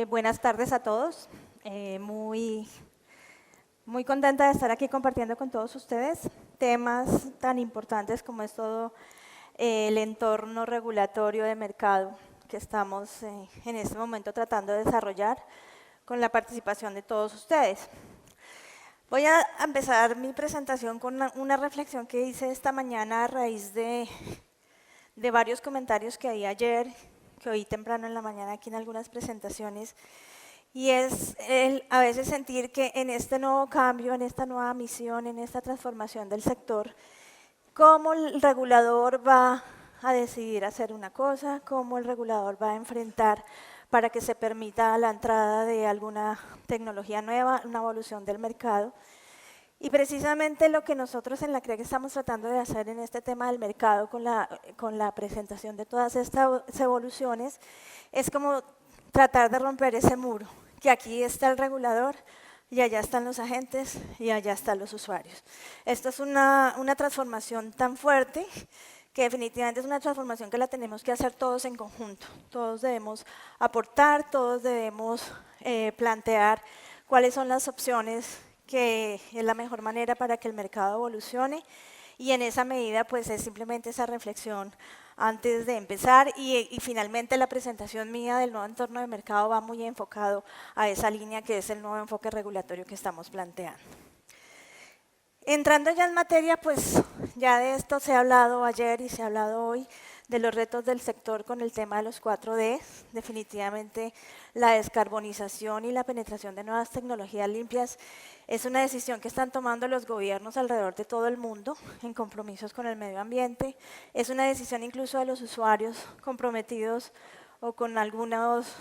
Buenas tardes a todos. Muy contenta de estar aquí compartiendo con todos ustedes temas tan importantes como es todo el entorno regulatorio de mercado que estamos en este momento tratando de desarrollar con la participación de todos ustedes. Voy a empezar mi presentación con una reflexión que hice esta mañana a raíz de varios comentarios que hay ayer, que oí temprano en la mañana aquí en algunas presentaciones, y es a veces sentir que en este nuevo cambio, en esta nueva misión, en esta transformación del sector, cómo el regulador va a decidir hacer una cosa, cómo el regulador va a enfrentar para que se permita la entrada de alguna tecnología nueva, una evolución del mercado. Y precisamente lo que nosotros en la CREC estamos tratando de hacer en este tema del mercado con la presentación de todas estas evoluciones es como tratar de romper ese muro, que aquí está el regulador y allá están los agentes y allá están los usuarios. Esto es una transformación tan fuerte que definitivamente es una transformación que la tenemos que hacer todos en conjunto. Todos debemos aportar, todos debemos plantear cuáles son las opciones que es la mejor manera para que el mercado evolucione, y en esa medida pues es simplemente esa reflexión antes de empezar, y finalmente la presentación mía del nuevo entorno de mercado va muy enfocado a esa línea que es el nuevo enfoque regulatorio que estamos planteando. Entrando ya en materia, pues ya de esto se ha hablado ayer y se ha hablado hoy, de los retos del sector con el tema de los 4D. Definitivamente la descarbonización y la penetración de nuevas tecnologías limpias es una decisión que están tomando los gobiernos alrededor de todo el mundo en compromisos con el medio ambiente. Es una decisión incluso de los usuarios comprometidos o con algunos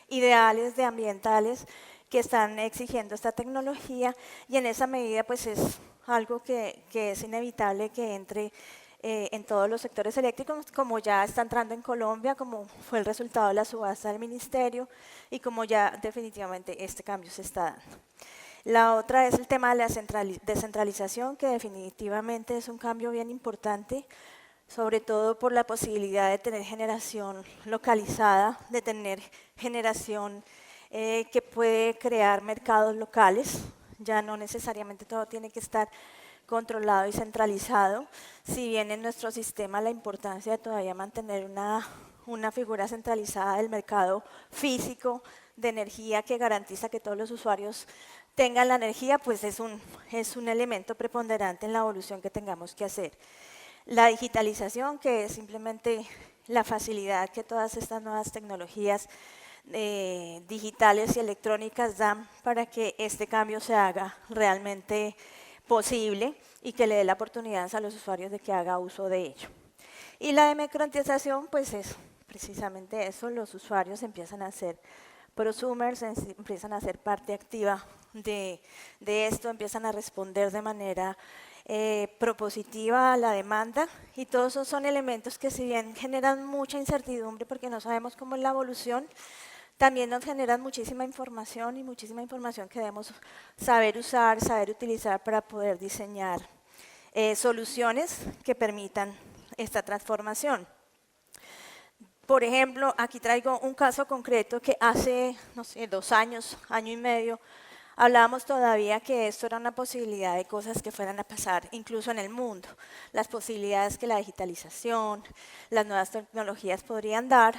ideales ambientales que están exigiendo esta tecnología, y en esa medida pues es algo que es inevitable que entre en todos los sectores eléctricos, como ya está entrando en Colombia, como fue el resultado de la subasta del ministerio y como ya definitivamente este cambio se está dando. La otra es el tema de la descentralización, que definitivamente es un cambio bien importante, sobre todo por la posibilidad de tener generación localizada, de tener generación que puede crear mercados locales. Ya no necesariamente todo tiene que estar controlado y centralizado, si bien en nuestro sistema la importancia de todavía mantener una figura centralizada del mercado físico de energía que garantiza que todos los usuarios tengan la energía, pues es un elemento preponderante en la evolución que tengamos que hacer. La digitalización, que es simplemente la facilidad que todas estas nuevas tecnologías digitales y electrónicas dan para que este cambio se haga realmente posible y que le dé la oportunidad a los usuarios de que haga uso de ello. Y la democratización, pues es precisamente eso, los usuarios empiezan a ser prosumers, empiezan a ser parte activa de esto, empiezan a responder de manera propositiva a la demanda, y todos esos son elementos que, si bien generan mucha incertidumbre porque no sabemos cómo es la evolución, también nos generan muchísima información que debemos saber usar, saber utilizar para poder diseñar soluciones que permitan esta transformación. Por ejemplo, aquí traigo un caso concreto que hace, no sé, 2 años, año y medio, hablábamos todavía que esto era una posibilidad de cosas que fueran a pasar incluso en el mundo, las posibilidades que la digitalización, las nuevas tecnologías podrían dar,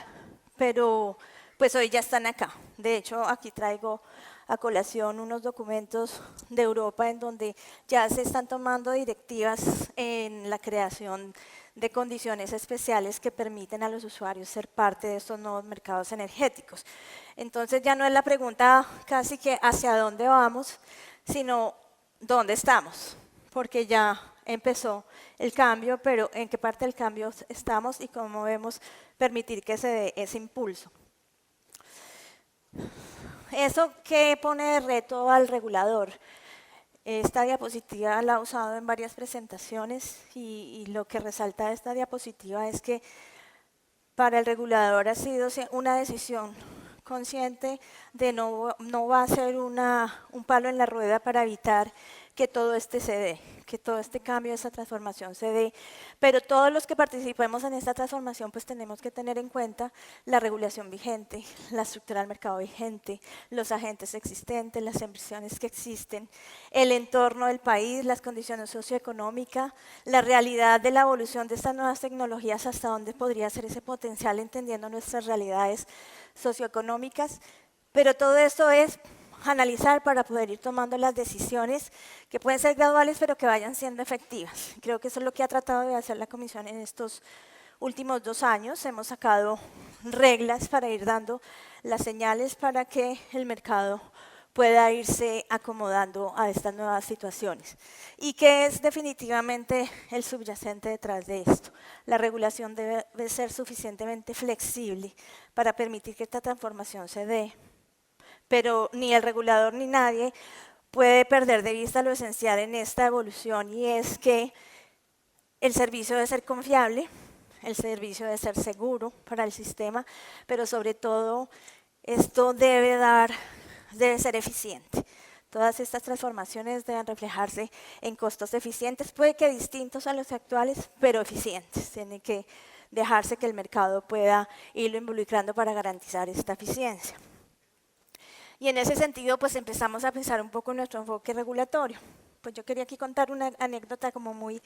pero pues hoy ya están acá. De hecho, aquí traigo a colación unos documentos de Europa en donde ya se están tomando directivas en la creación de condiciones especiales que permiten a los usuarios ser parte de estos nuevos mercados energéticos. Entonces ya no es la pregunta casi que hacia dónde vamos, sino dónde estamos, porque ya empezó el cambio, pero en qué parte del cambio estamos y cómo debemos permitir que se dé ese impulso. ¿Eso qué pone de reto al regulador? Esta diapositiva la he usado en varias presentaciones, y lo que resalta esta diapositiva es que para el regulador ha sido una decisión consciente de no va a ser un palo en la rueda para evitar que todo este se dé, que todo este cambio, esta transformación se dé. Pero todos los que participemos en esta transformación, pues tenemos que tener en cuenta la regulación vigente, la estructura del mercado vigente, los agentes existentes, las inversiones que existen, el entorno del país, las condiciones socioeconómicas, la realidad de la evolución de estas nuevas tecnologías, hasta dónde podría ser ese potencial entendiendo nuestras realidades socioeconómicas. Pero todo esto es analizar para poder ir tomando las decisiones que pueden ser graduales pero que vayan siendo efectivas. Creo que eso es lo que ha tratado de hacer la Comisión en estos últimos 2 años. Hemos sacado reglas para ir dando las señales para que el mercado pueda irse acomodando a estas nuevas situaciones. ¿Y qué es definitivamente el subyacente detrás de esto? La regulación debe ser suficientemente flexible para permitir que esta transformación se dé, pero ni el regulador ni nadie puede perder de vista lo esencial en esta evolución, y es que el servicio debe ser confiable, el servicio debe ser seguro para el sistema, pero sobre todo esto debe ser eficiente. Todas estas transformaciones deben reflejarse en costos eficientes, puede que distintos a los actuales, pero eficientes. Tiene que dejarse que el mercado pueda irlo involucrando para garantizar esta eficiencia. Y en ese sentido, pues empezamos a pensar un poco en nuestro enfoque regulatorio. Pues yo quería aquí contar una anécdota como muy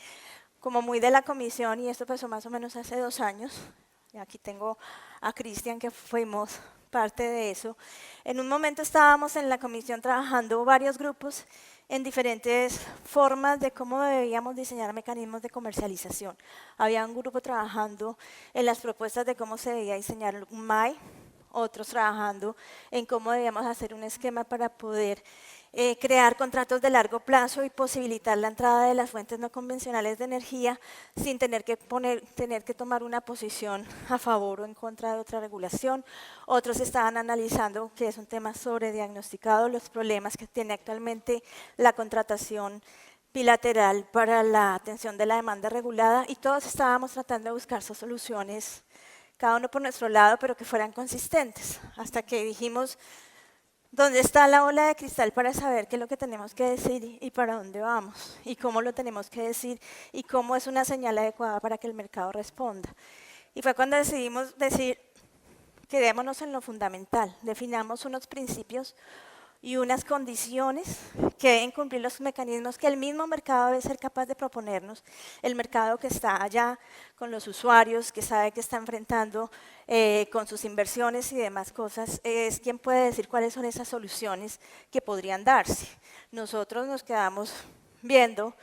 de la comisión, y esto pasó más o menos hace 2 años. Y aquí tengo a Cristian, que fuimos parte de eso. En un momento estábamos en la comisión trabajando varios grupos en diferentes formas de cómo debíamos diseñar mecanismos de comercialización. Había un grupo trabajando en las propuestas de cómo se debía diseñar un MAI, otros trabajando en cómo debíamos hacer un esquema para poder crear contratos de largo plazo y posibilitar la entrada de las fuentes no convencionales de energía sin tener que tomar una posición a favor o en contra de otra regulación. Otros estaban analizando, que es un tema sobrediagnosticado, los problemas que tiene actualmente la contratación bilateral para la atención de la demanda regulada, y todos estábamos tratando de buscar sus soluciones, cada uno por nuestro lado, pero que fueran consistentes, hasta que dijimos, ¿dónde está la bola de cristal para saber qué es lo que tenemos que decir y para dónde vamos? Y cómo lo tenemos que decir y cómo es una señal adecuada para que el mercado responda. Y fue cuando decidimos decir, quedémonos en lo fundamental, definamos unos principios y unas condiciones que deben cumplir los mecanismos que el mismo mercado debe ser capaz de proponernos, el mercado que está allá con los usuarios, que sabe que está enfrentando con sus inversiones y demás cosas, es quien puede decir cuáles son esas soluciones que podrían darse. Nosotros nos quedamos viendo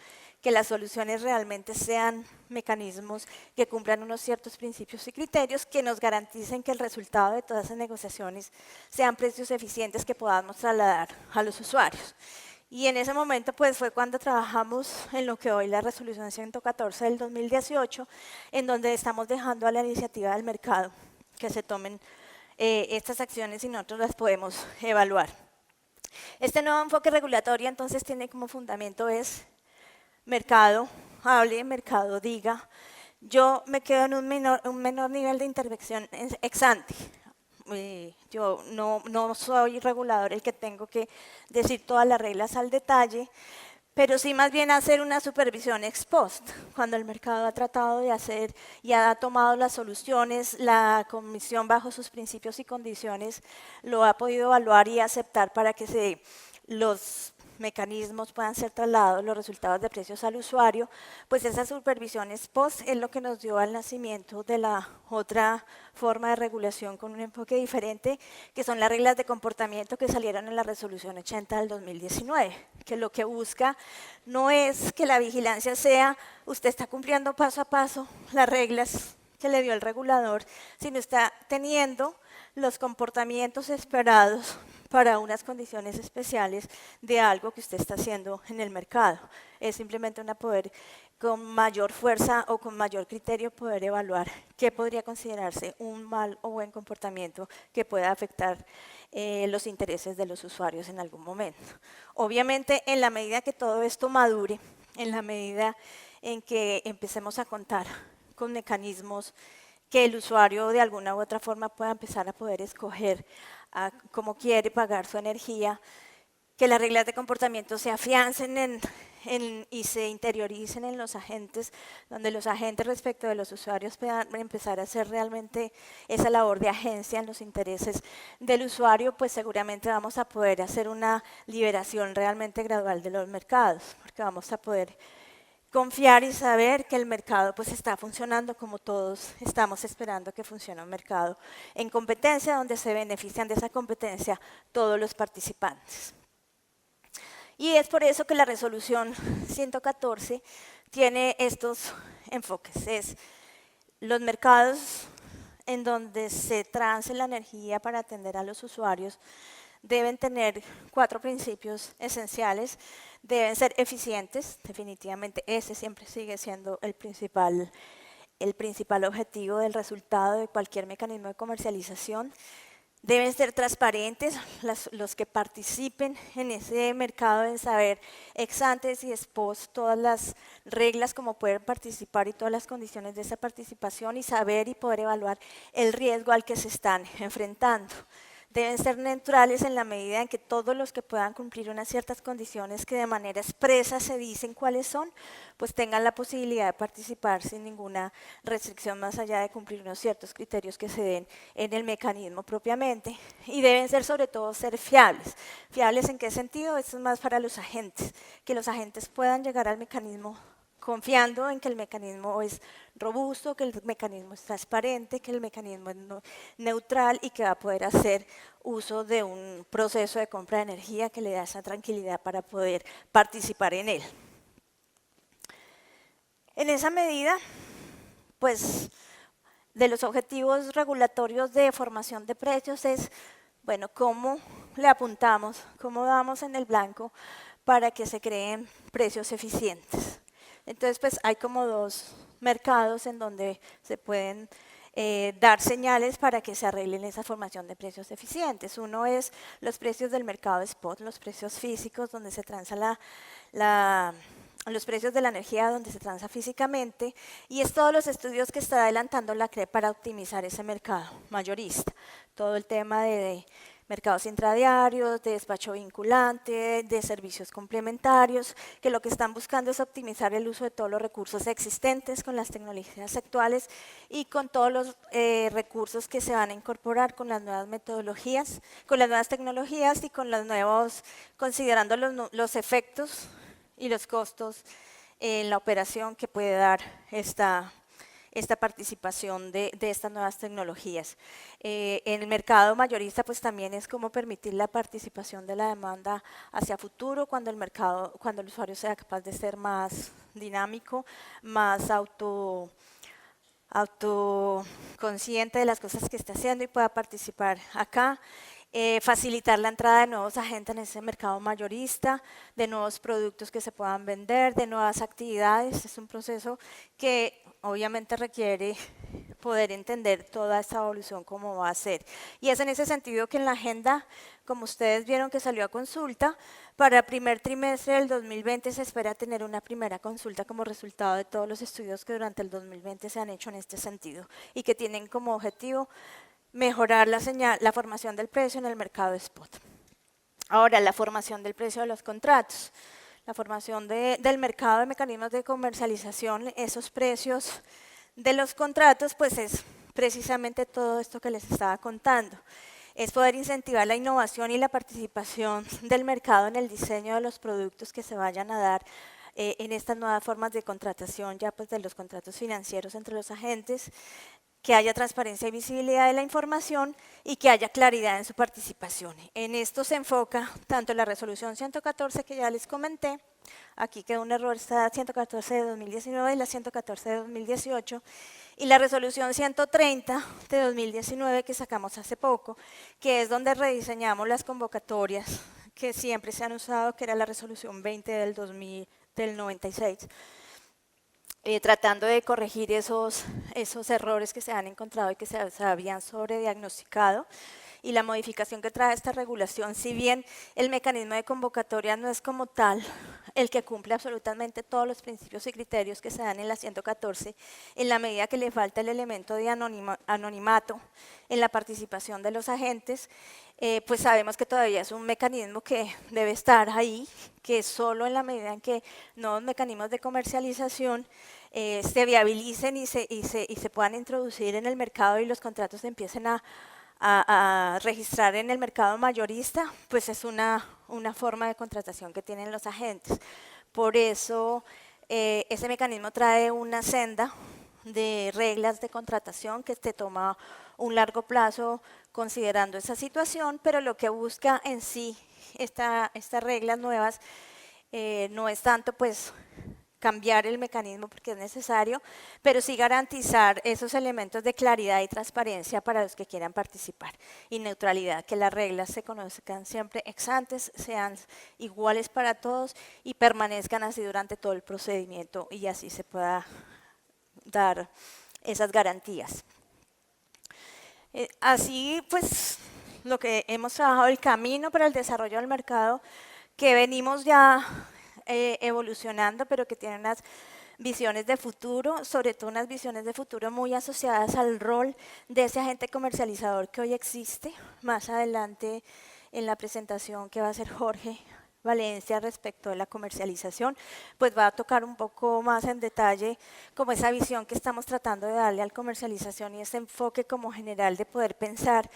que las soluciones realmente sean mecanismos que cumplan unos ciertos principios y criterios que nos garanticen que el resultado de todas esas negociaciones sean precios eficientes que podamos trasladar a los usuarios. Y en ese momento pues fue cuando trabajamos en lo que hoy es la resolución 114 del 2018, en donde estamos dejando a la iniciativa del mercado que se tomen estas acciones y nosotros las podemos evaluar. Este nuevo enfoque regulatorio entonces tiene como fundamento es mercado hable, mercado diga. Yo me quedo en un menor nivel de intervención ex ante. Yo no soy regulador el que tengo que decir todas las reglas al detalle, pero sí más bien hacer una supervisión ex post, cuando el mercado ha tratado de hacer y ha tomado las soluciones, la comisión bajo sus principios y condiciones lo ha podido evaluar y aceptar para que los mecanismos puedan ser trasladados los resultados de precios al usuario, pues esa supervisión ex post es lo que nos dio al nacimiento de la otra forma de regulación con un enfoque diferente, que son las reglas de comportamiento que salieron en la resolución 80 del 2019, que lo que busca no es que la vigilancia sea usted está cumpliendo paso a paso las reglas que le dio el regulador, sino está teniendo los comportamientos esperados para unas condiciones especiales de algo que usted está haciendo en el mercado. Es simplemente poder con mayor fuerza o con mayor criterio poder evaluar qué podría considerarse un mal o buen comportamiento que pueda afectar los intereses de los usuarios en algún momento. Obviamente, en la medida que todo esto madure, en la medida en que empecemos a contar con mecanismos que el usuario de alguna u otra forma pueda empezar a poder escoger cómo quiere pagar su energía, que las reglas de comportamiento se afiancen y se interioricen en los agentes, donde los agentes respecto de los usuarios puedan empezar a hacer realmente esa labor de agencia en los intereses del usuario, pues seguramente vamos a poder hacer una liberación realmente gradual de los mercados, porque vamos a poder confiar y saber que el mercado pues está funcionando como todos estamos esperando que funcione un mercado en competencia, donde se benefician de esa competencia todos los participantes. Y es por eso que la resolución 114 tiene estos enfoques. Es los mercados en donde se trance la energía para atender a los usuarios deben tener 4 principios esenciales. Deben ser eficientes, definitivamente ese siempre sigue siendo el principal objetivo del resultado de cualquier mecanismo de comercialización. Deben ser transparentes, los que participen en ese mercado deben saber ex antes y ex post todas las reglas como pueden participar y todas las condiciones de esa participación y saber y poder evaluar el riesgo al que se están enfrentando. Deben ser neutrales en la medida en que todos los que puedan cumplir unas ciertas condiciones que de manera expresa se dicen cuáles son, pues tengan la posibilidad de participar sin ninguna restricción más allá de cumplir unos ciertos criterios que se den en el mecanismo propiamente. Y deben ser sobre todo ser fiables. ¿Fiables en qué sentido? Esto es más para los agentes, que los agentes puedan llegar al mecanismo confiando en que el mecanismo es robusto, que el mecanismo es transparente, que el mecanismo es neutral y que va a poder hacer uso de un proceso de compra de energía que le da esa tranquilidad para poder participar en él. En esa medida, pues, de los objetivos regulatorios de formación de precios es, bueno, cómo le apuntamos, cómo damos en el blanco para que se creen precios eficientes. Entonces, pues hay como 2 mercados en donde se pueden dar señales para que se arreglen esa formación de precios eficientes. Uno es los precios del mercado spot, los precios físicos, donde se transa los precios de la energía, donde se transa físicamente, y es todos los estudios que está adelantando la CRE para optimizar ese mercado mayorista. Todo el tema de mercados intradiarios, de despacho vinculante, de servicios complementarios, que lo que están buscando es optimizar el uso de todos los recursos existentes con las tecnologías actuales y con todos los recursos que se van a incorporar con las nuevas metodologías, con las nuevas tecnologías y con los nuevos, considerando los efectos y los costos en la operación que puede dar esta participación de estas nuevas tecnologías. En el mercado mayorista, pues también es como permitir la participación de la demanda hacia futuro cuando el usuario sea capaz de ser más dinámico, más autoconsciente de las cosas que está haciendo y pueda participar acá. Facilitar la entrada de nuevos agentes en ese mercado mayorista, de nuevos productos que se puedan vender, de nuevas actividades. Es un proceso que obviamente requiere poder entender toda esta evolución cómo va a ser. Y es en ese sentido que en la agenda, como ustedes vieron que salió a consulta, para el primer trimestre del 2020 se espera tener una primera consulta como resultado de todos los estudios que durante el 2020 se han hecho en este sentido y que tienen como objetivo mejorar la formación del precio en el mercado spot. Ahora, la formación del precio de los contratos. La formación del mercado de mecanismos de comercialización, esos precios de los contratos, pues es precisamente todo esto que les estaba contando. Es poder incentivar la innovación y la participación del mercado en el diseño de los productos que se vayan a dar en estas nuevas formas de contratación, ya pues de los contratos financieros entre los agentes, que haya transparencia y visibilidad de la información y que haya claridad en su participación. En esto se enfoca tanto la resolución 114 que ya les comenté, aquí quedó un error, está 114 de 2019 y la 114 de 2018, y la resolución 130 de 2019 que sacamos hace poco, que es donde rediseñamos las convocatorias que siempre se han usado, que era la resolución 20 del 96. Tratando de corregir esos errores que se han encontrado y que se habían sobrediagnosticado. Y la modificación que trae esta regulación, si bien el mecanismo de convocatoria no es como tal el que cumple absolutamente todos los principios y criterios que se dan en la 114, en la medida que le falta el elemento de anonimato en la participación de los agentes, pues sabemos que todavía es un mecanismo que debe estar ahí, que solo en la medida en que nuevos mecanismos de comercialización se viabilicen y se puedan introducir en el mercado y los contratos empiecen a registrar en el mercado mayorista, pues es una forma de contratación que tienen los agentes. Por eso ese mecanismo trae una senda de reglas de contratación que te toma un largo plazo considerando esa situación, pero lo que busca en sí estas reglas nuevas no es tanto pues cambiar el mecanismo porque es necesario, pero sí garantizar esos elementos de claridad y transparencia para los que quieran participar y neutralidad, que las reglas se conozcan siempre ex ante, sean iguales para todos y permanezcan así durante todo el procedimiento y así se pueda dar esas garantías. Así pues lo que hemos trabajado, el camino para el desarrollo del mercado que venimos ya evolucionando, pero que tiene unas visiones de futuro, sobre todo unas visiones de futuro muy asociadas al rol de ese agente comercializador que hoy existe. Más adelante en la presentación que va a hacer Jorge Valencia respecto de la comercialización, pues va a tocar un poco más en detalle como esa visión que estamos tratando de darle a la comercialización y ese enfoque como general de poder pensar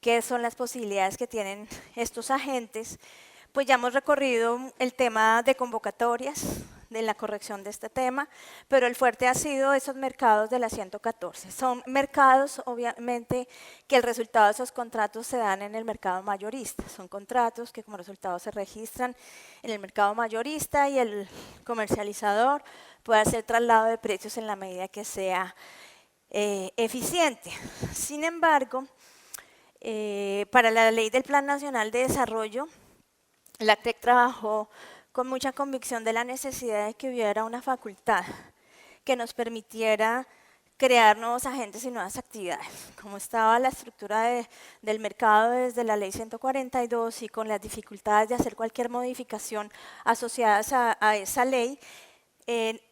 qué son las posibilidades que tienen estos agentes. Pues ya hemos recorrido el tema de convocatorias, de la corrección de este tema, pero el fuerte ha sido esos mercados de la 114. Son mercados, obviamente, que el resultado de esos contratos se dan en el mercado mayorista. Son contratos que como resultado se registran en el mercado mayorista y el comercializador puede hacer traslado de precios en la medida que sea eficiente. Sin embargo, para la ley del Plan Nacional de Desarrollo, la CREC trabajó con mucha convicción de la necesidad de que hubiera una facultad que nos permitiera crear nuevos agentes y nuevas actividades. Como estaba la estructura del mercado desde la ley 142 y con las dificultades de hacer cualquier modificación asociadas a esa ley,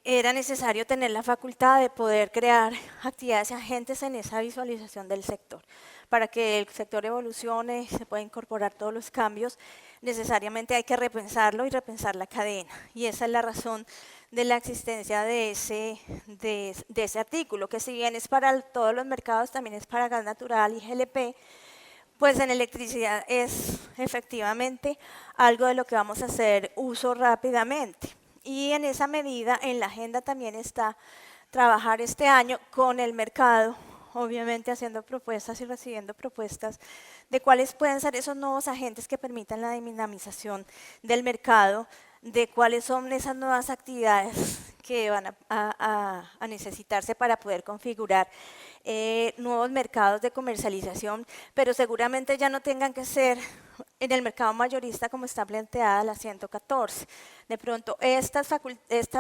era necesario tener la facultad de poder crear actividades y agentes en esa visualización del sector. Para que el sector evolucione y se pueda incorporar todos los cambios, necesariamente hay que repensarlo y repensar la cadena. Y esa es la razón de la existencia de ese artículo, que si bien es para todos los mercados, también es para gas natural y GLP, pues en electricidad es efectivamente algo de lo que vamos a hacer uso rápidamente. Y en esa medida, en la agenda también está trabajar este año con el mercado, obviamente haciendo propuestas y recibiendo propuestas de cuáles pueden ser esos nuevos agentes que permitan la dinamización del mercado, de cuáles son esas nuevas actividades que van a necesitarse para poder configurar nuevos mercados de comercialización, pero seguramente ya no tengan que ser en el mercado mayorista como está planteada la 114. De pronto, estas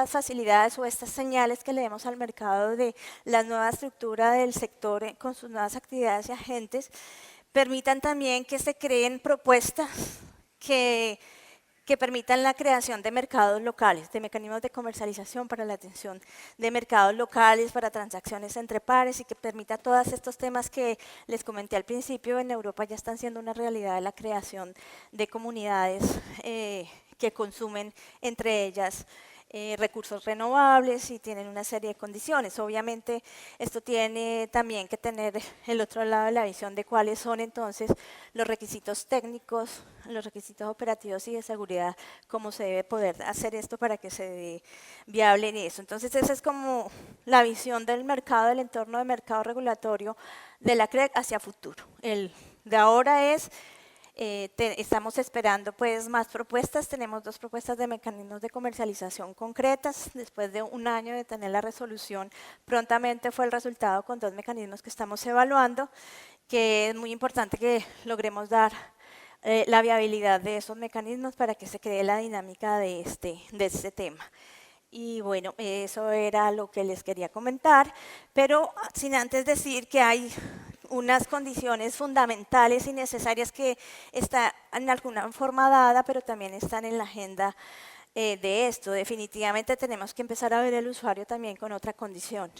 facilidades o estas señales que le demos al mercado de la nueva estructura del sector con sus nuevas actividades y agentes, permitan también que se creen propuestas que permitan la creación de mercados locales, de mecanismos de comercialización para la atención de mercados locales, para transacciones entre pares y que permita todos estos temas que les comenté al principio. En Europa ya están siendo una realidad la creación de comunidades que consumen entre ellas recursos renovables y tienen una serie de condiciones. Obviamente esto tiene también que tener el otro lado de la visión de cuáles son entonces los requisitos técnicos, los requisitos operativos y de seguridad, cómo se debe poder hacer esto para que se dé viable en eso. Entonces esa es como la visión del mercado, del entorno de mercado regulatorio de la CREC hacia futuro. El de ahora es estamos esperando pues más propuestas, tenemos 2 propuestas de mecanismos de comercialización concretas, después de un año de tener la resolución, prontamente fue el resultado con 2 mecanismos que estamos evaluando, que es muy importante que logremos dar la viabilidad de esos mecanismos para que se cree la dinámica de este tema. Y bueno, eso era lo que les quería comentar, pero sin antes decir que hay unas condiciones fundamentales y necesarias que están en alguna forma dada, pero también están en la agenda de esto. Definitivamente tenemos que empezar a ver el usuario también con otra condición.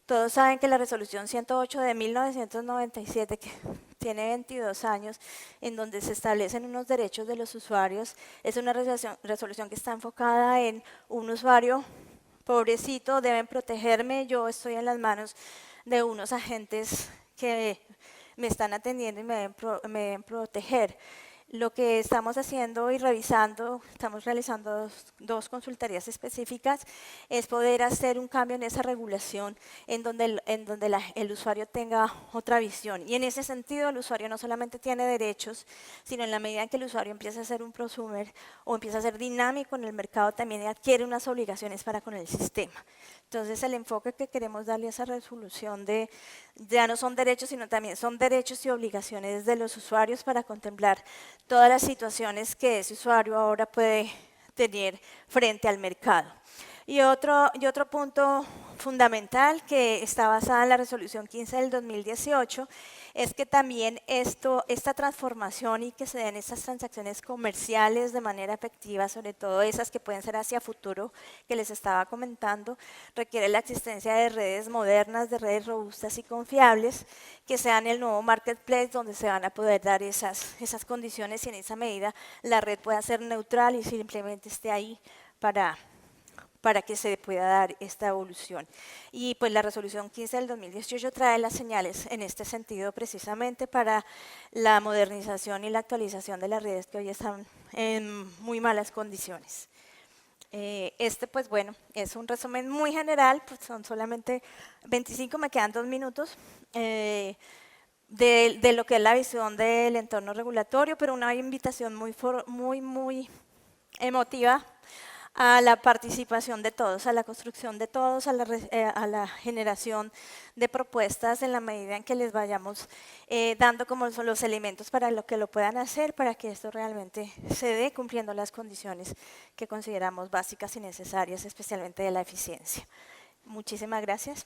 Todos saben que la resolución 108 de 1997, que tiene 22 años, en donde se establecen unos derechos de los usuarios, es una resolución que está enfocada en un usuario pobrecito, deben protegerme, yo estoy en las manos de unos agentes que me están atendiendo y me deben proteger. Lo que estamos haciendo y revisando, estamos realizando dos consultorías específicas, es poder hacer un cambio en esa regulación en donde el usuario tenga otra visión. Y en ese sentido el usuario no solamente tiene derechos, sino en la medida en que el usuario empieza a ser un prosumer o empieza a ser dinámico en el mercado, también adquiere unas obligaciones para con el sistema. Entonces el enfoque que queremos darle a esa resolución de ya no son derechos, sino también son derechos y obligaciones de los usuarios para contemplar todas las situaciones que ese usuario ahora puede tener frente al mercado. Y otro punto fundamental que está basada en la resolución 15 del 2018 es que también esta transformación y que se den estas transacciones comerciales de manera efectiva, sobre todo esas que pueden ser hacia futuro, que les estaba comentando, requiere la existencia de redes modernas, de redes robustas y confiables, que sean el nuevo marketplace donde se van a poder dar esas condiciones y en esa medida la red pueda ser neutral y simplemente esté ahí para que se pueda dar esta evolución. Y pues la resolución 15 del 2018 trae las señales en este sentido precisamente para la modernización y la actualización de las redes que hoy están en muy malas condiciones. Pues bueno, es un resumen muy general, pues son solamente 25, me quedan 2 minutos, de lo que es la visión del entorno regulatorio, pero una invitación muy emotiva a la participación de todos, a la construcción de todos, a la generación de propuestas en la medida en que les vayamos dando como son los elementos para lo que lo puedan hacer, para que esto realmente se dé cumpliendo las condiciones que consideramos básicas y necesarias, especialmente de la eficiencia. Muchísimas gracias.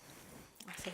Sí.